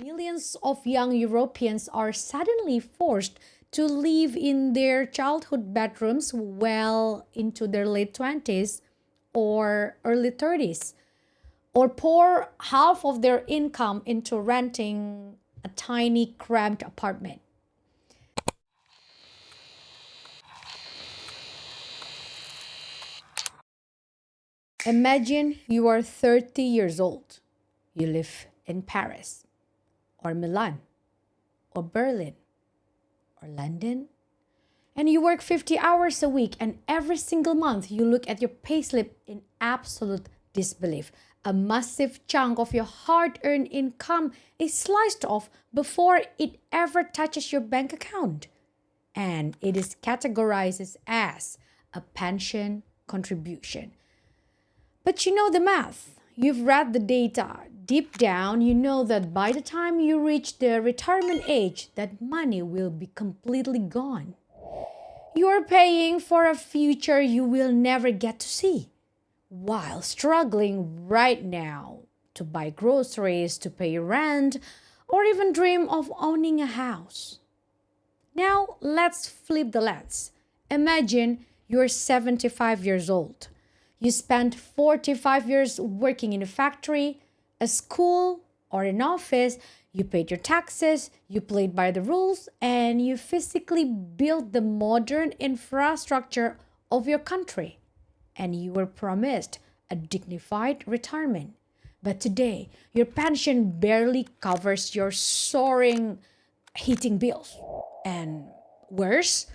Millions of young Europeans are suddenly forced to live in their childhood bedrooms well into their late 20s or early 30s, or pour half of their income into renting a tiny, cramped apartment. Imagine you are 30 years old. You live in Paris, or Milan, or Berlin, or London, and you work 50 hours a week, and every single month you look at your payslip in absolute disbelief. A massive chunk of your hard earned income is sliced off before it ever touches your bank account. And it is categorized as a pension contribution. But you know the math. You've read the data. Deep down, you know that by the time you reach the retirement age, that money will be completely gone. You're paying for a future you will never get to see, while struggling right now to buy groceries, to pay rent, or even dream of owning a house. Now, let's flip the lens. Imagine you're 75 years old. You spent 45 years working in a factory, a school, or an office. You paid your taxes, you played by the rules, and you physically built the modern infrastructure of your country. And you were promised a dignified retirement. But today, your pension barely covers your soaring heating bills. And worse,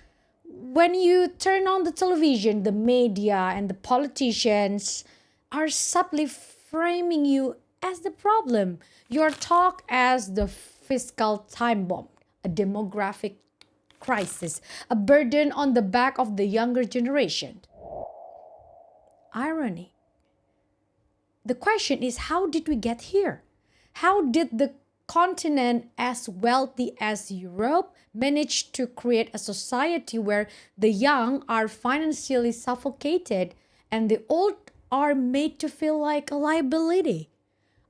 when you turn on the television, the media and the politicians are subtly framing you as the problem. You're talked as the fiscal time bomb, a demographic crisis, a burden on the back of the younger generation. Irony. The question is, how did we get here? How did the continent as wealthy as Europe manage to create a society where the young are financially suffocated and the old are made to feel like a liability?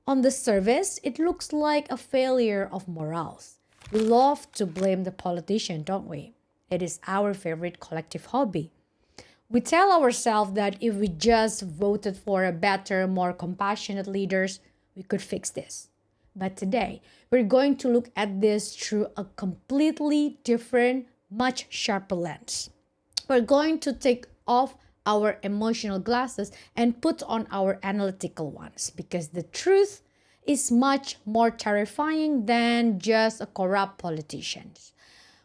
On the surface, it looks like a failure of morals. We love to blame the politician, don't we? It is our favorite collective hobby. We tell ourselves that if we just voted for a better, more compassionate leaders, we could fix this. But today, we're going to look at this through a completely different, much sharper lens. We're going to take off our emotional glasses and put on our analytical ones because the truth is much more terrifying than just a corrupt politicians.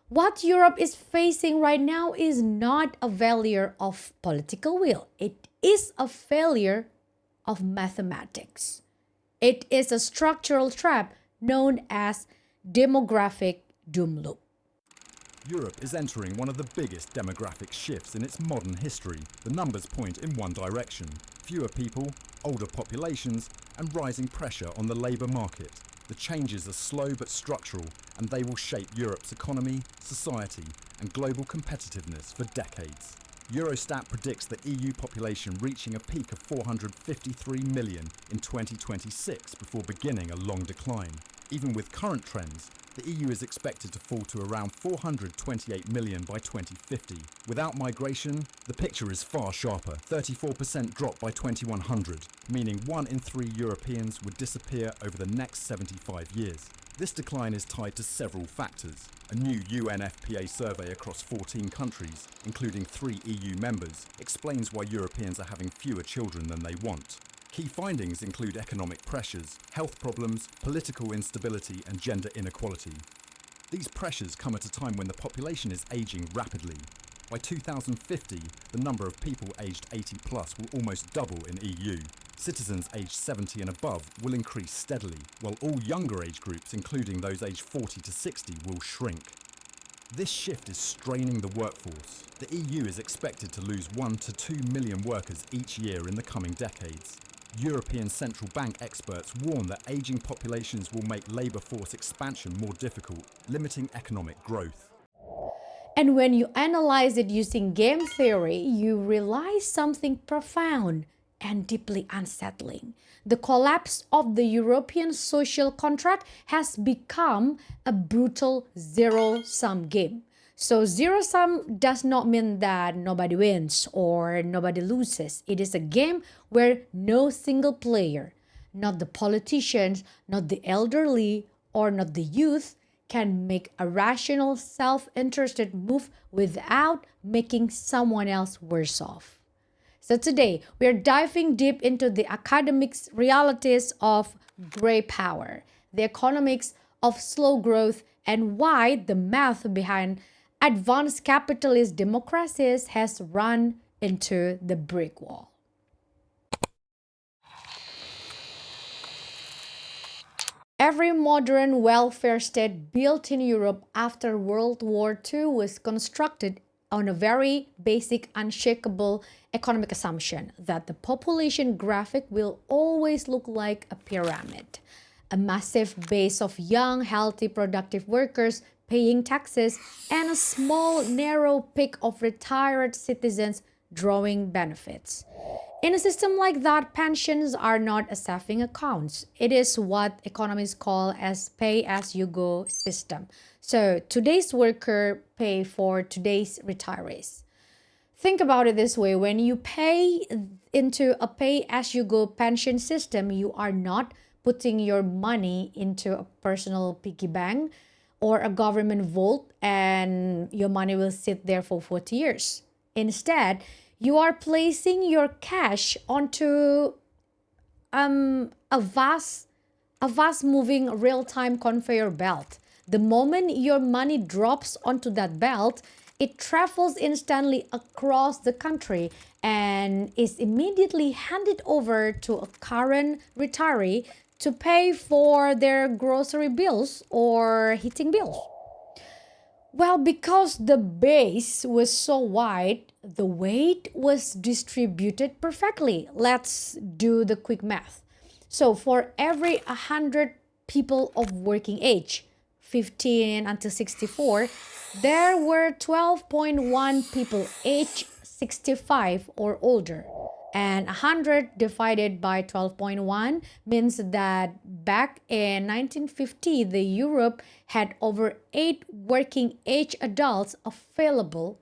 What Europe is facing right now is not a failure of political will. It is a failure of mathematics. It is a structural trap known as demographic doom loop. Europe is entering one of the biggest demographic shifts in its modern history. The numbers point in one direction: fewer people, older populations, and rising pressure on the labour market. The changes are slow but structural, and they will shape Europe's economy, society, and global competitiveness for decades. Eurostat predicts the EU population reaching a peak of 453 million in 2026 before beginning a long decline. Even with current trends, the EU is expected to fall to around 428 million by 2050. Without migration, the picture is far sharper: 34% drop by 2100, meaning 1 in 3 Europeans would disappear over the next 75 years. This decline is tied to several factors. A new UNFPA survey across 14 countries, including 3 EU members, explains why Europeans are having fewer children than they want. Key findings include economic pressures, health problems, political instability, and gender inequality. These pressures come at a time when the population is aging rapidly. By 2050, the number of people aged 80 plus will almost double in EU. Citizens aged 70 and above will increase steadily, while all younger age groups, including those aged 40 to 60, will shrink. This shift is straining the workforce. The EU is expected to lose 1 to 2 million workers each year in the coming decades. European central bank experts warn that aging populations will make labour force expansion more difficult, limiting economic growth. And when you analyze it using game theory, you realize something profound. and deeply unsettling. The collapse of the European social contract has become a brutal zero-sum game. So, zero-sum does not mean that nobody wins or nobody loses. It is a game where no single player, not the politicians, not the elderly, or not the youth, can make a rational, self-interested move without making someone else worse off. So today, we are diving deep into the academics realities of gray power, the economics of slow growth, and why the math behind advanced capitalist democracies has run into the brick wall. Every modern welfare state built in Europe after World War II was constructed on a very basic, unshakable economic assumption that the population graphic will always look like a pyramid. A massive base of young, healthy, productive workers paying taxes, and a small, narrow peak of retired citizens drawing benefits. In a system like that, pensions are not a saving accounts. It is what economists call as pay-as-you-go system. So today's worker pay for today's retirees. Think about it this way. When you pay into a pay-as-you-go pension system, you are not putting your money into a personal piggy bank or a government vault and your money will sit there for 40 years. Instead, you are placing your cash onto a vast moving real-time conveyor belt. The moment your money drops onto that belt, it travels instantly across the country and is immediately handed over to a current retiree to pay for their grocery bills or heating bills. Well, because the base was so wide, the weight was distributed perfectly. Let's do the quick math. So for every 100 people of working age, 15 until 64, there were 12.1 people aged 65 or older. And 100 divided by 12.1 means that back in 1950, the Europe had over 8 working age adults available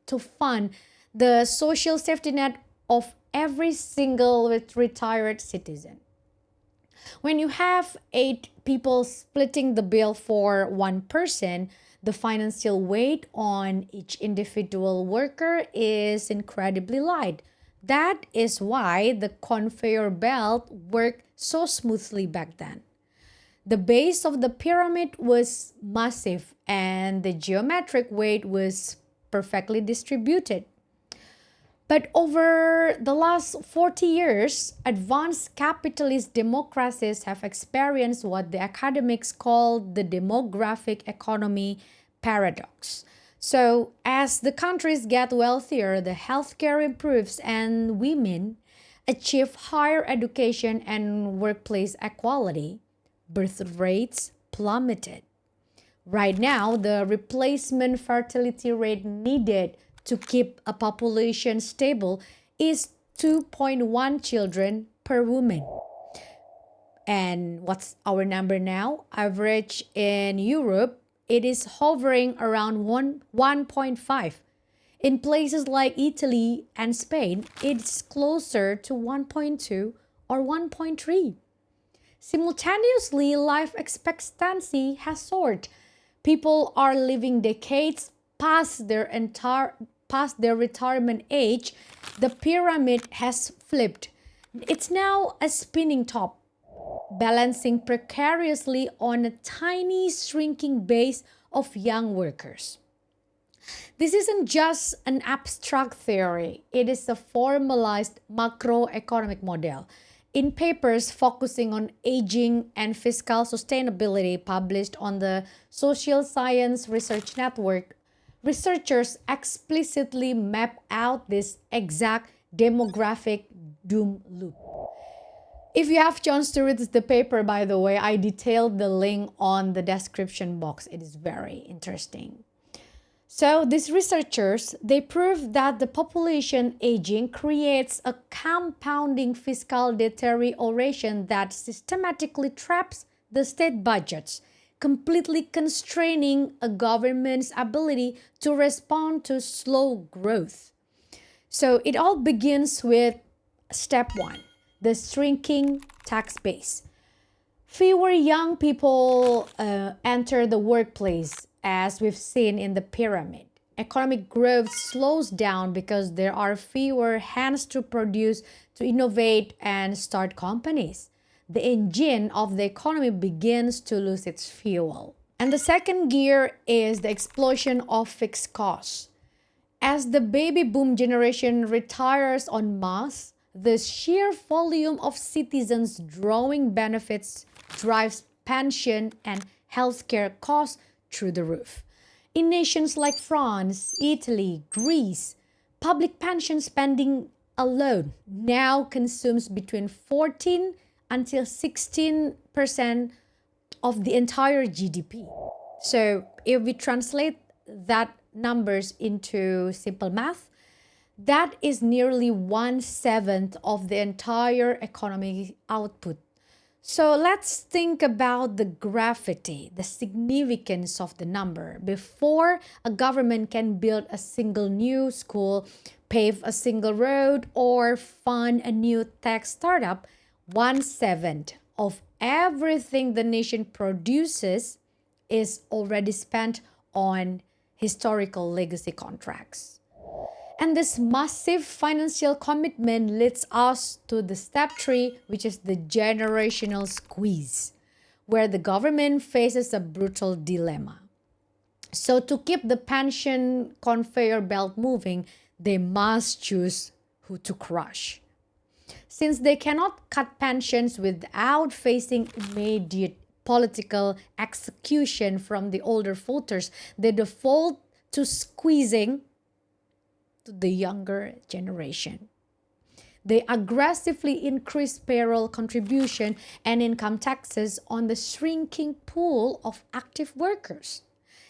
to fund the social safety net of every single retired citizen. When you have 8 people splitting the bill for one person, the financial weight on each individual worker is incredibly light. That is why the conveyor belt worked so smoothly back then. The base of the pyramid was massive and the geometric weight was perfectly distributed. But over the last 40 years, advanced capitalist democracies have experienced what the academics call the demographic economy paradox. So, as the countries get wealthier, the healthcare improves, and women achieve higher education and workplace equality, birth rates plummeted. Right now, the replacement fertility rate needed to keep a population stable is 2.1 children per woman. And what's our number now? Average in Europe, it is hovering around 1.5. In places like Italy and Spain, it's closer to 1.2 or 1.3. Simultaneously, life expectancy has soared. People are living decades past their retirement age. The pyramid has flipped. It's now a spinning top, balancing precariously on a tiny shrinking base of young workers. This isn't just an abstract theory, it is a formalized macroeconomic model. In papers focusing on aging and fiscal sustainability published on the Social Science Research Network, researchers explicitly map out this exact demographic doom loop. If you have chance to read the paper, by the way, I detailed the link on the description box. It is very interesting. So these researchers, they prove that the population aging creates a compounding fiscal deterioration that systematically traps the state budgets, completely constraining a government's ability to respond to slow growth. So it all begins with step one, the shrinking tax base. Fewer young people enter the workplace, as we've seen in the pyramid. Economic growth slows down because there are fewer hands to produce, to innovate, and start companies. The engine of the economy begins to lose its fuel. And the second gear is the explosion of fixed costs. As the baby boom generation retires en masse, the sheer volume of citizens drawing benefits drives pension and healthcare costs through the roof. In nations like France, Italy, Greece, public pension spending alone now consumes between 14 until 16% of the entire GDP. So if we translate that numbers into simple math, that is nearly 1/7 of the entire economic output. So let's think about the gravity, the significance of the number. Before a government can build a single new school, pave a single road, or fund a new tech startup, 1/7 of everything the nation produces is already spent on historical legacy contracts. And this massive financial commitment leads us to the step three, which is the generational squeeze, where the government faces a brutal dilemma. So to keep the pension conveyor belt moving, they must choose who to crush. Since they cannot cut pensions without facing immediate political execution from the older voters, they default to squeezing to the younger generation. They aggressively increase payroll contribution and income taxes on the shrinking pool of active workers.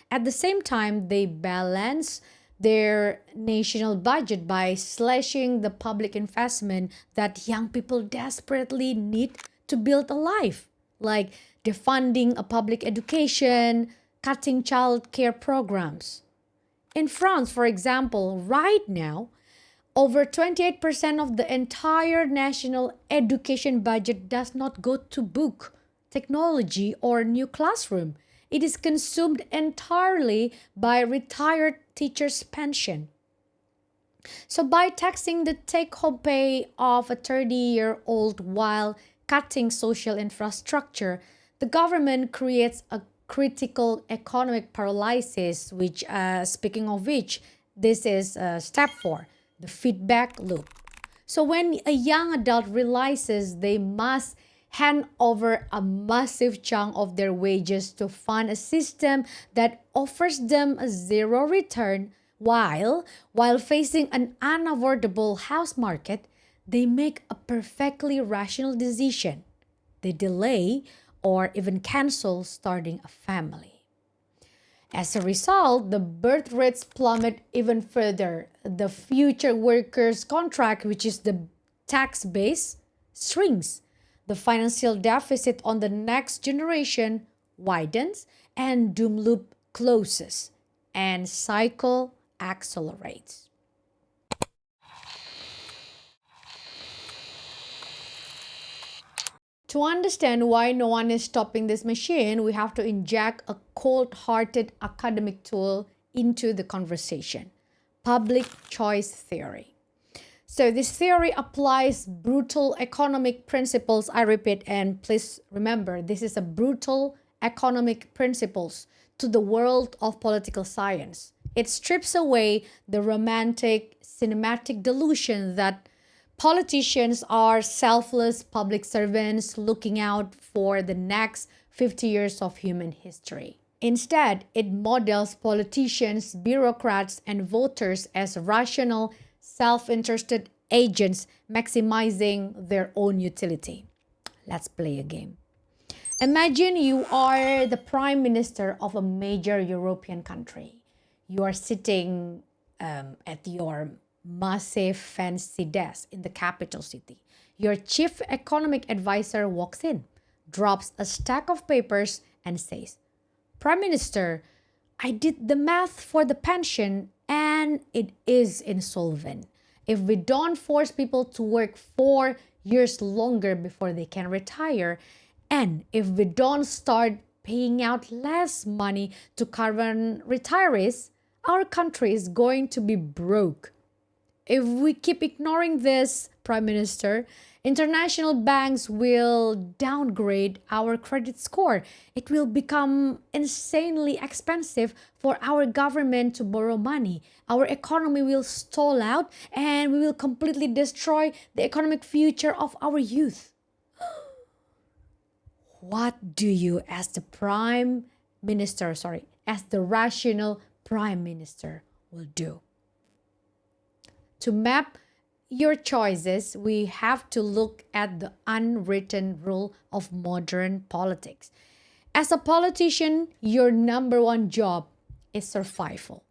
At the same time, they balance their national budget by slashing the public investment that young people desperately need to build a life, like defunding a public education, cutting child care programs. In France, for example, right now, over 28% of the entire national education budget does not go to book, technology, or new classroom. It is consumed entirely by retired teachers' pension. So by taxing the take-home pay of a 30-year-old while cutting social infrastructure, the government creates a critical economic paralysis, which, speaking of which, this is step four, the feedback loop. So when a young adult realizes they must hand over a massive chunk of their wages to fund a system that offers them a zero return while facing an unavoidable house market, they make a perfectly rational decision. They delay or even cancel starting a family. As a result, the birth rates plummet even further. The future workers' contract, which is the tax base, shrinks. The financial deficit on the next generation widens and doom loop closes and cycle accelerates. To understand why no one is stopping this machine, we have to inject a cold-hearted academic tool into the conversation: public choice theory. So this theory applies brutal economic principles, I repeat, and please remember, this is a brutal economic principles to the world of political science. It strips away the romantic cinematic delusion that politicians are selfless public servants looking out for the next 50 years of human history. Instead, it models politicians, bureaucrats, and voters as rational, self-interested agents maximizing their own utility. Let's play a game. Imagine you are the prime minister of a major European country. You are sitting at your massive fancy desk in the capital city. Your chief economic advisor walks in, drops a stack of papers, and says, Prime Minister, I did the math for the pension and it is insolvent. If we don't force people to work 4 years longer before they can retire, and if we don't start paying out less money to current retirees, our country is going to be broke. If we keep ignoring this, Prime Minister, international banks will downgrade our credit score. It will become insanely expensive for our government to borrow money. Our economy will stall out and we will completely destroy the economic future of our youth. What do you, as the rational Prime Minister, will do? To map your choices, we have to look at the unwritten rule of modern politics. As a politician, your number one job is survival.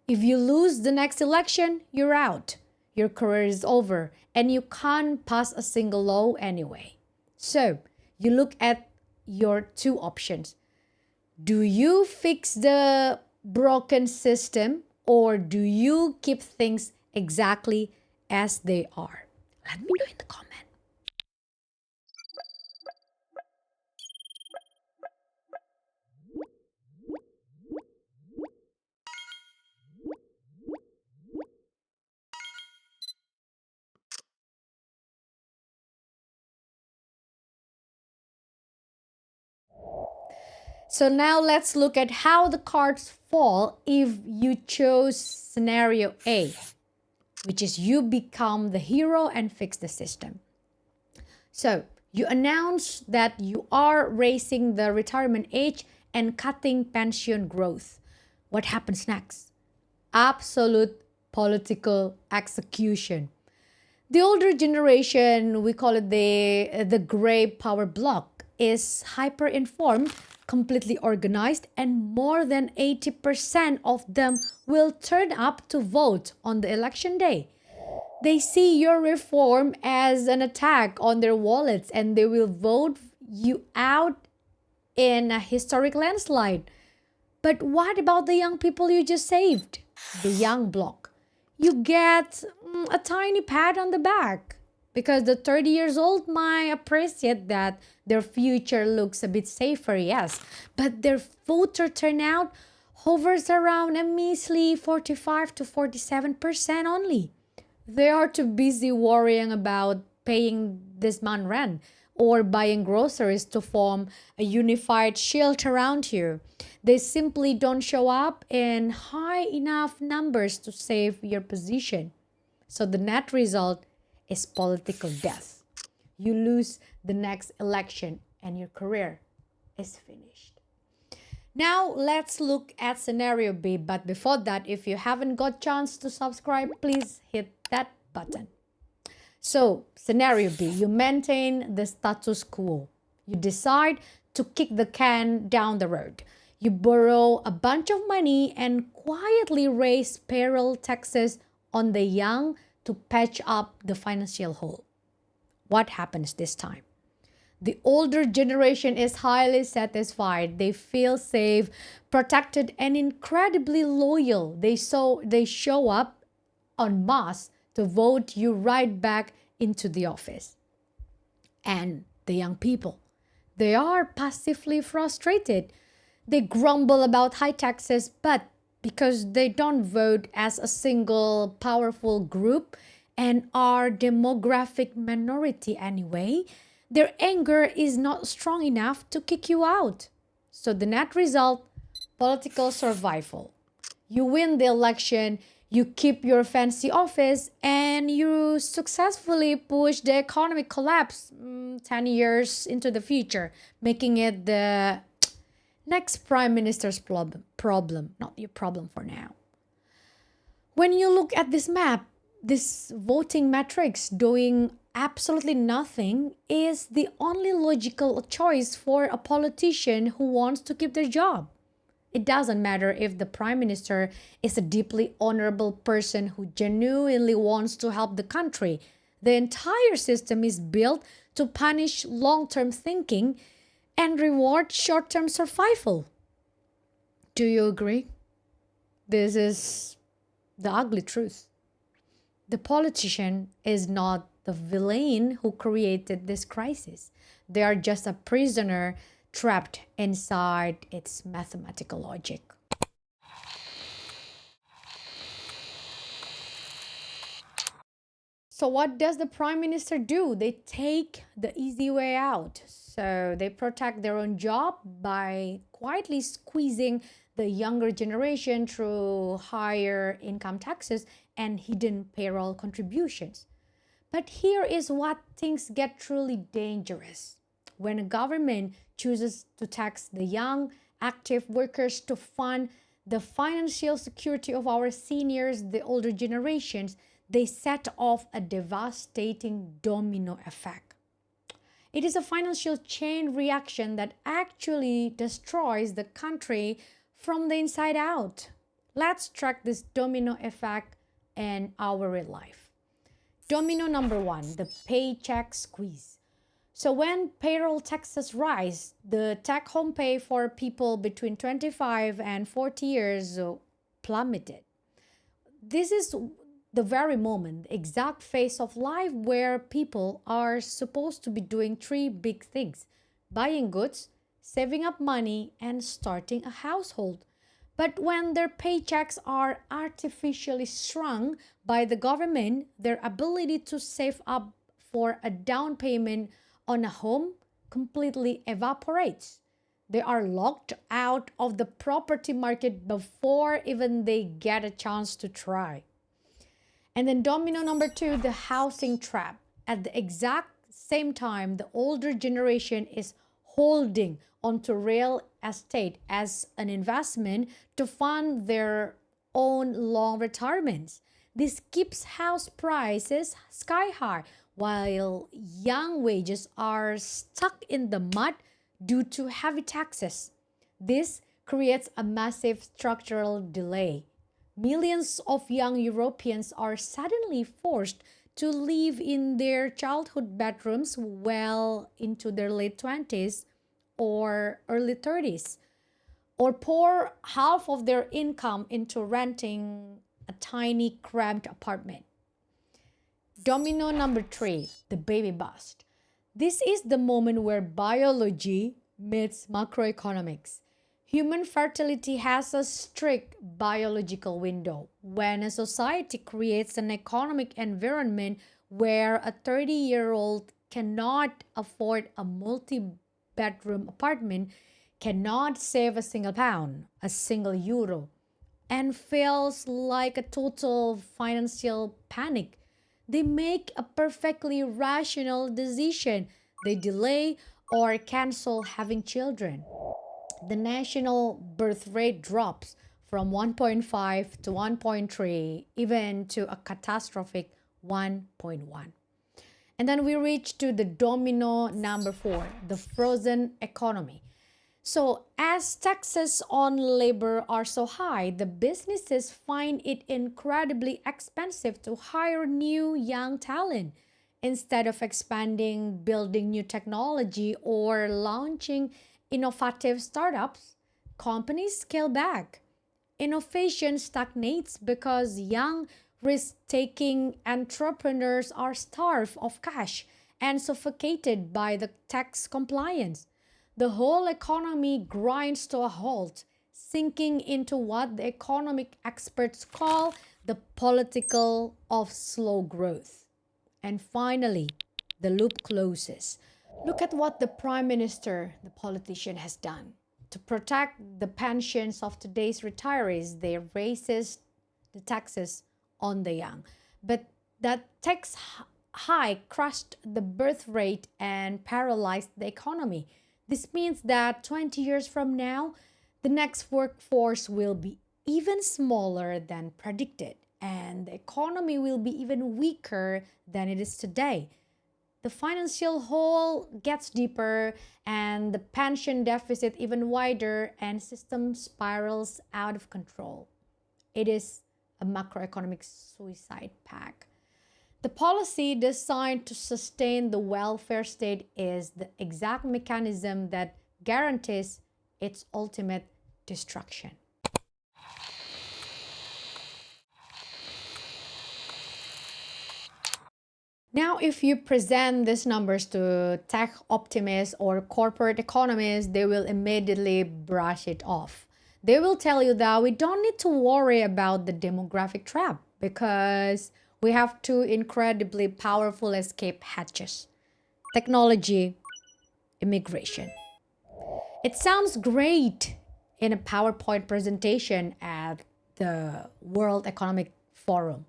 If you lose the next election, you're out. Your career is over and you can't pass a single law anyway. So, you look at your two options. Do you fix the broken system or do you keep things exactly as they are? Let me know in the comment. So now let's look at how the cards fall if you chose scenario A, which is you become the hero and fix the system. So you announce that you are raising the retirement age and cutting pension growth. What happens next? Absolute political execution. The older generation, we call it the gray power bloc, is hyper informed, completely organized, and more than 80% of them will turn up to vote on the election day. They see your reform as an attack on their wallets and they will vote you out in a historic landslide. But what about the young people you just saved? The young bloc. You get a tiny pat on the back because the 30 years old might appreciate that their future looks a bit safer, yes, but their voter turnout hovers around a measly 45 to 47% only. They are too busy worrying about paying this month rent or buying groceries to form a unified shield around you. They simply don't show up in high enough numbers to save your position. So the net result is political death. You lose the next election and your career is finished. Now let's look at scenario B, but before that, if you haven't got chance to subscribe, please hit that button. So, scenario B, you maintain the status quo. You decide to kick the can down the road. You borrow a bunch of money and quietly raise payroll taxes on the young to patch up the financial hole. What happens this time? The older generation is highly satisfied. They feel safe, protected, and incredibly loyal. They show up en masse to vote you right back into the office. And the young people, they are passively frustrated. They grumble about high taxes, but because they don't vote as a single powerful group and are demographic minority anyway, their anger is not strong enough to kick you out. So the net result, political survival. You win the election, you keep your fancy office, and you successfully push the economic collapse 10 years into the future, making it the next prime minister's problem, not your problem for now. When you look at this map, this voting matrix doing absolutely nothing is the only logical choice for a politician who wants to keep their job. It doesn't matter if the prime minister is a deeply honorable person who genuinely wants to help the country. The entire system is built to punish long term thinking and reward short term survival. Do you agree? This is the ugly truth. The politician is not the villain who created this crisis. They are just a prisoner trapped inside its mathematical logic. So, what does the prime minister do? They take the easy way out. So, they protect their own job by quietly squeezing the younger generation through higher income taxes and hidden payroll contributions. But here is what things get truly dangerous. When a government chooses to tax the young, active workers to fund the financial security of our seniors, the older generations, they set off a devastating domino effect. It is a financial chain reaction that actually destroys the country from the inside out. Let's track this domino effect in our real life. Domino number one, the paycheck squeeze. So when payroll taxes rise, the take-home pay for people between 25 and 40 years plummeted. This is the very moment, the exact phase of life where people are supposed to be doing three big things: buying goods, saving up money, and starting a household. But when their paychecks are artificially shrunk by the government, their ability to save up for a down payment on a home completely evaporates. They are locked out of the property market before even they get a chance to try. And then domino number two, the housing trap. At the exact same time, the older generation is holding onto real estate as an investment to fund their own long retirements. This keeps house prices sky high while young wages are stuck in the mud due to heavy taxes. This creates a massive structural delay. Millions of young Europeans are suddenly forced to live in their childhood bedrooms well into their late 20s or early 30s, or pour half of their income into renting a tiny cramped apartment. Domino number three, the baby bust. This is the moment where biology meets macroeconomics. Human fertility has a strict biological window. When a society creates an economic environment where a 30-year-old cannot afford a multi-bedroom apartment, cannot save a single pound, a single euro, and feels like a total financial panic, they make a perfectly rational decision. They delay or cancel having children. The national birth rate drops from 1.5 to 1.3, even to a catastrophic 1.1. And then we reach to the domino number four, the frozen economy. So, as taxes on labor are so high, the businesses find it incredibly expensive to hire new young talent. Instead of expanding, building new technology, or launching innovative startups, companies scale back. Innovation stagnates because young, risk taking entrepreneurs are starved of cash and suffocated by the tax compliance. The whole economy grinds to a halt, sinking into what the economic experts call the political of slow growth. And finally, the loop closes. Look at what the prime minister, the politician, has done. To protect the pensions of today's retirees, they raises the taxes on the young. But that tax hike crushed the birth rate and paralyzed the economy. This means that 20 years from now, the next workforce will be even smaller than predicted, and the economy will be even weaker than it is today. the financial hole gets deeper and the pension deficit even wider and system spirals out of control. It is a macroeconomic suicide pact. The policy designed to sustain the welfare state is the exact mechanism that guarantees its ultimate destruction. Now, if you present these numbers to tech optimists or corporate economists, they will immediately brush it off. They will tell you that we don't need to worry about the demographic trap because we have two incredibly powerful escape hatches: technology, immigration. It sounds great in a PowerPoint presentation at the World Economic Forum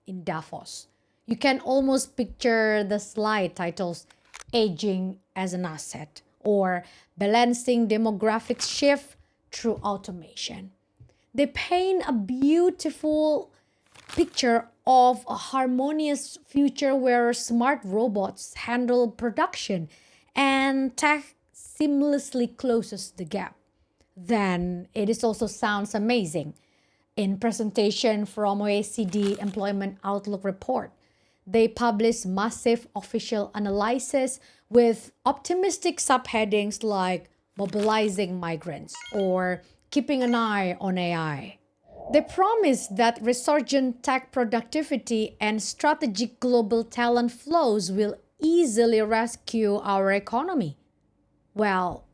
in Davos. You can almost picture the slide titles Aging as an Asset or Balancing Demographic Shift through Automation. They paint a beautiful picture of a harmonious future where smart robots handle production and tech seamlessly closes the gap. Then it is also sounds amazing. In presentation from OECD Employment Outlook report, they publish massive official analysis with optimistic subheadings like mobilizing migrants or keeping an eye on AI. They promise that resurgent tech productivity and strategic global talent flows will easily rescue our economy. Well,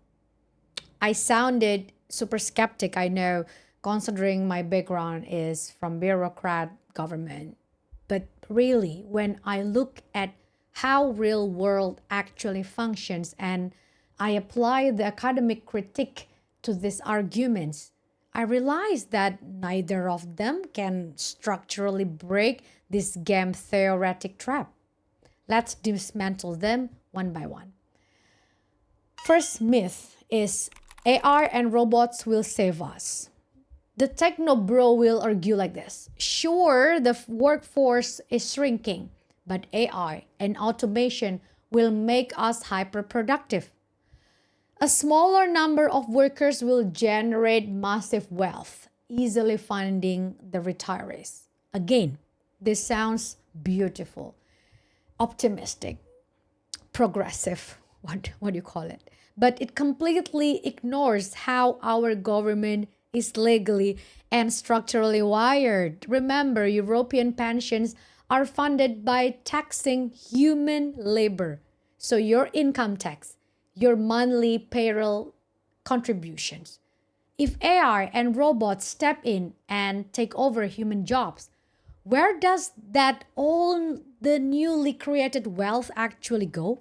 I sounded super skeptic, I know, considering my background is from bureaucrat government. But really, when I look at how real world actually functions and I apply the academic critique to these arguments, I realize that neither of them can structurally break this game theoretic trap. Let's dismantle them one by one. First myth is AI and robots will save us. The techno bro will argue like this: sure, the workforce is shrinking, but AI and automation will make us hyper productive. A smaller number of workers will generate massive wealth, easily funding the retirees. Again, this sounds beautiful, optimistic, progressive, what do you call it? But it completely ignores how our government is legally and structurally wired. Remember, European pensions are funded by taxing human labor. So your income tax, your monthly payroll contributions. If AI and robots step in and take over human jobs, where does that all the newly created wealth actually go?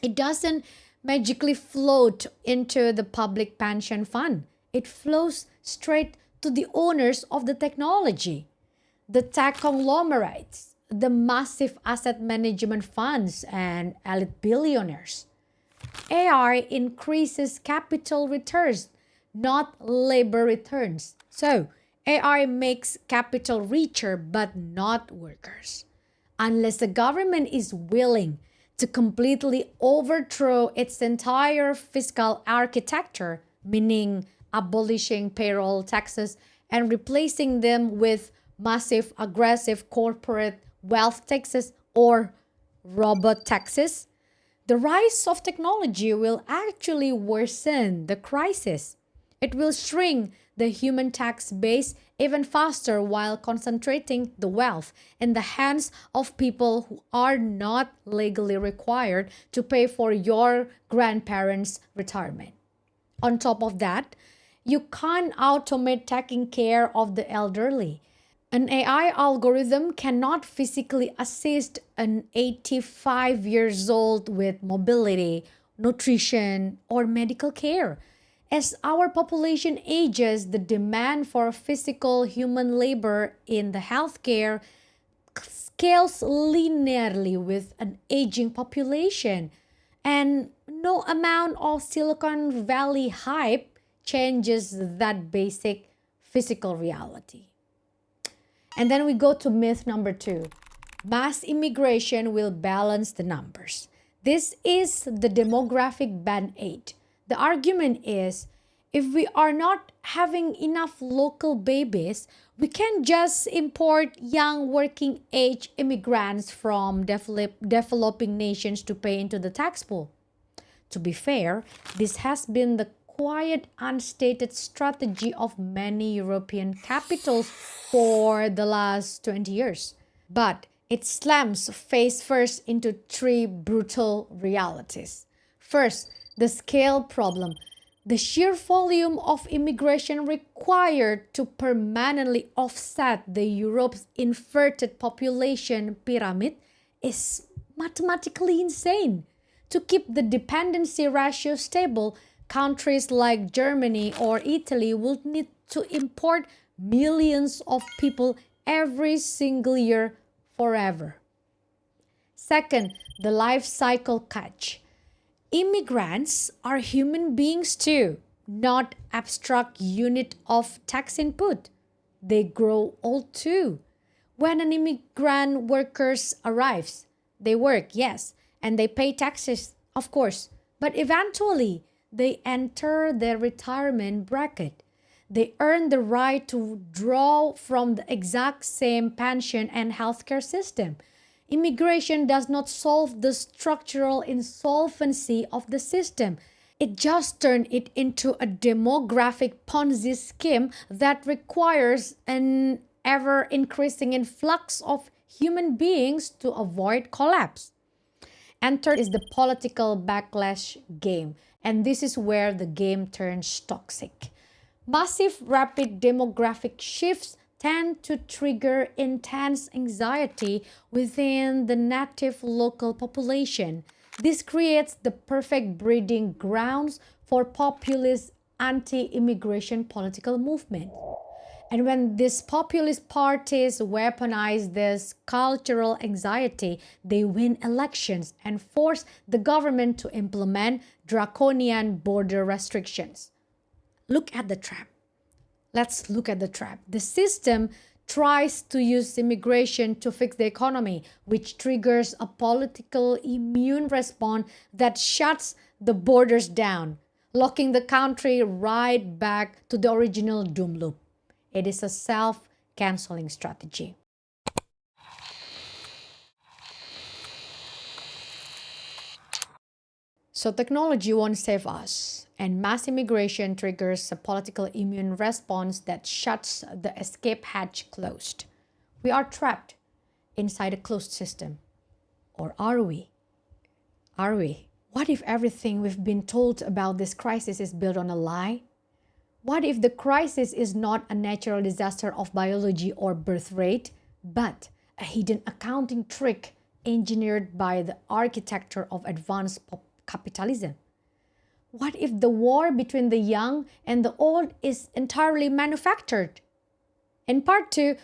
It doesn't magically float into the public pension fund. It flows straight to the owners of the technology, the tech conglomerates, the massive asset management funds, and elite billionaires. AI increases capital returns, not labor returns. So, AI makes capital richer but not workers. Unless the government is willing to completely overthrow its entire fiscal architecture, meaning abolishing payroll taxes and replacing them with massive aggressive corporate wealth taxes or robot taxes, the rise of technology will actually worsen the crisis. It will shrink the human tax base even faster while concentrating the wealth in the hands of people who are not legally required to pay for your grandparents' retirement. On top of that, you can't automate taking care of the elderly. An AI algorithm cannot physically assist an 85 years old with mobility, nutrition, or medical care. As our population ages, the demand for physical human labor in the healthcare scales linearly with an aging population. And no amount of Silicon Valley hype changes that basic physical reality. And then we go to myth number 2. Mass immigration will balance the numbers. This is the demographic band-aid. The argument is, if we are not having enough local babies, we can just import young working age immigrants from developing nations to pay into the tax pool. To be fair, this has been the quiet, unstated strategy of many European capitals for the last 20 years. But it slams face first into three brutal realities. First, the scale problem. The sheer volume of immigration required to permanently offset the Europe's inverted population pyramid is mathematically insane. To keep the dependency ratio stable, countries like Germany or Italy would need to import millions of people every single year forever. Second, the life cycle catch. Immigrants are human beings too, not abstract unit of tax input. They grow old too. When an immigrant worker arrives, they work, yes, and they pay taxes, of course, but eventually they enter their retirement bracket. They earn the right to draw from the exact same pension and healthcare system. Immigration does not solve the structural insolvency of the system. It just turned it into a demographic Ponzi scheme that requires an ever-increasing influx of human beings to avoid collapse. And third is the political backlash game. And this is where the game turns toxic. Massive, rapid demographic shifts tend to trigger intense anxiety within the native local population. This creates the perfect breeding grounds for populist anti-immigration political movement. And when these populist parties weaponize this cultural anxiety, they win elections and force the government to implement draconian border restrictions. Look at the trap. Let's look at the trap. The system tries to use immigration to fix the economy, which triggers a political immune response that shuts the borders down, locking the country right back to the original doom loop. It is a self-canceling strategy. So technology won't save us, and mass immigration triggers a political immune response that shuts the escape hatch closed. We are trapped inside a closed system. Or are we? Are we? What if everything we've been told about this crisis is built on a lie? What if the crisis is not a natural disaster of biology or birth rate, but a hidden accounting trick engineered by the architecture of advanced capitalism? What if the war between the young and the old is entirely manufactured? In part 2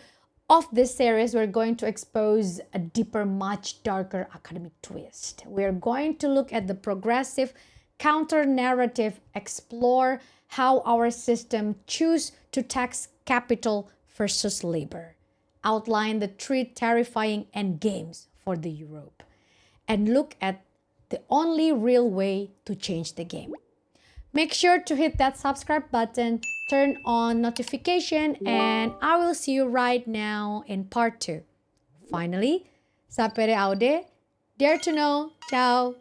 of this series, we're going to expose a deeper, much darker academic twist. We're going to look at the progressive counter-narrative, explore how our system choose to tax capital versus labor, outline the three terrifying endgames for the Europe, and look at the only real way to change the game. Make sure to hit that subscribe button, turn on notification, and I will see you right now in part 2. Finally, sapere aude, dare to know, ciao!